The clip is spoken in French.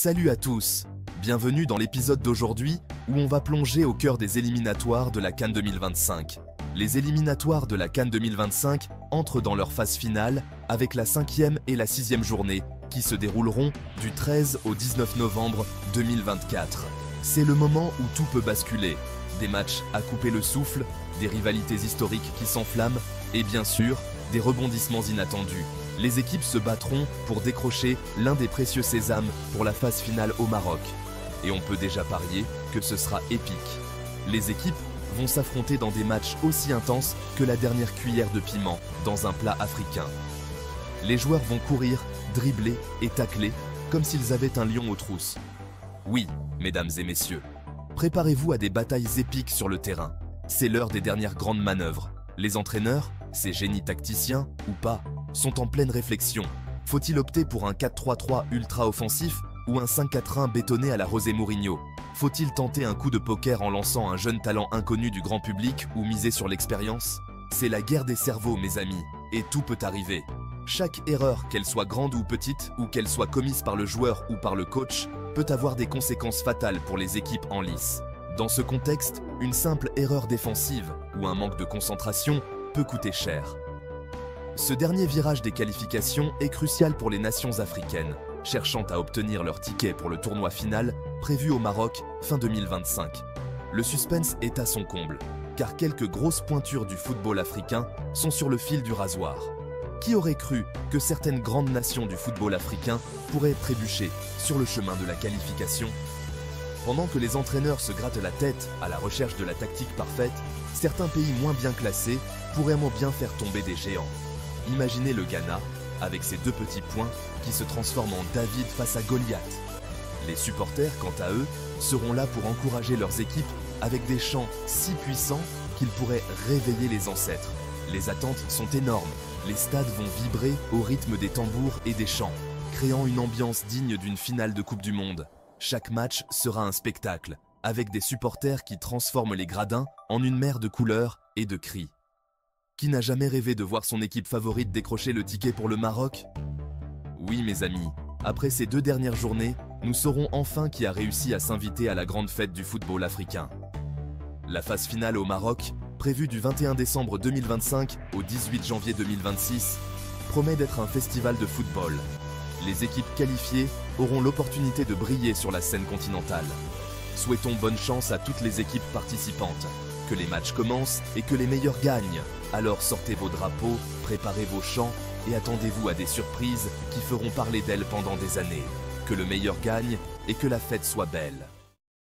Salut à tous, bienvenue dans l'épisode d'aujourd'hui où on va plonger au cœur des éliminatoires de la CAN 2025. Les éliminatoires de la CAN 2025 entrent dans leur phase finale avec la 5e et la 6e journée qui se dérouleront du 13 au 19 novembre 2024. C'est le moment où tout peut basculer, des matchs à couper le souffle, des rivalités historiques qui s'enflamment et bien sûr, des rebondissements inattendus. Les équipes se battront pour décrocher l'un des précieux sésames pour la phase finale au Maroc. Et on peut déjà parier que ce sera épique. Les équipes vont s'affronter dans des matchs aussi intenses que la dernière cuillère de piment dans un plat africain. Les joueurs vont courir, dribbler et tacler comme s'ils avaient un lion aux trousses. Oui, mesdames et messieurs, préparez-vous à des batailles épiques sur le terrain. C'est l'heure des dernières grandes manœuvres. Les entraîneurs, ces génies tacticiens ou pas, sont en pleine réflexion. Faut-il opter pour un 4-3-3 ultra offensif ou un 5-4-1 bétonné à la José Mourinho? Faut-il tenter un coup de poker en lançant un jeune talent inconnu du grand public ou miser sur l'expérience? C'est la guerre des cerveaux, mes amis, et tout peut arriver. Chaque erreur, qu'elle soit grande ou petite, ou qu'elle soit commise par le joueur ou par le coach, peut avoir des conséquences fatales pour les équipes en lice. Dans ce contexte, une simple erreur défensive ou un manque de concentration peut coûter cher. Ce dernier virage des qualifications est crucial pour les nations africaines, cherchant à obtenir leur ticket pour le tournoi final prévu au Maroc fin 2025. Le suspense est à son comble, car quelques grosses pointures du football africain sont sur le fil du rasoir. Qui aurait cru que certaines grandes nations du football africain pourraient trébucher sur le chemin de la qualification? Pendant que les entraîneurs se grattent la tête à la recherche de la tactique parfaite, certains pays moins bien classés pourraient bien faire tomber des géants. Imaginez le Ghana, avec ses 2 petits points, qui se transforment en David face à Goliath. Les supporters, quant à eux, seront là pour encourager leurs équipes avec des chants si puissants qu'ils pourraient réveiller les ancêtres. Les attentes sont énormes, les stades vont vibrer au rythme des tambours et des chants, créant une ambiance digne d'une finale de Coupe du Monde. Chaque match sera un spectacle, avec des supporters qui transforment les gradins en une mer de couleurs et de cris. Qui n'a jamais rêvé de voir son équipe favorite décrocher le ticket pour le Maroc? Oui, mes amis, après ces 2 dernières journées, nous saurons enfin qui a réussi à s'inviter à la grande fête du football africain. La phase finale au Maroc, prévue du 21 décembre 2025 au 18 janvier 2026, promet d'être un festival de football. Les équipes qualifiées auront l'opportunité de briller sur la scène continentale. Souhaitons bonne chance à toutes les équipes participantes. Que les matchs commencent et que les meilleurs gagnent. Alors sortez vos drapeaux, préparez vos chants et attendez-vous à des surprises qui feront parler d'elles pendant des années. Que le meilleur gagne et que la fête soit belle.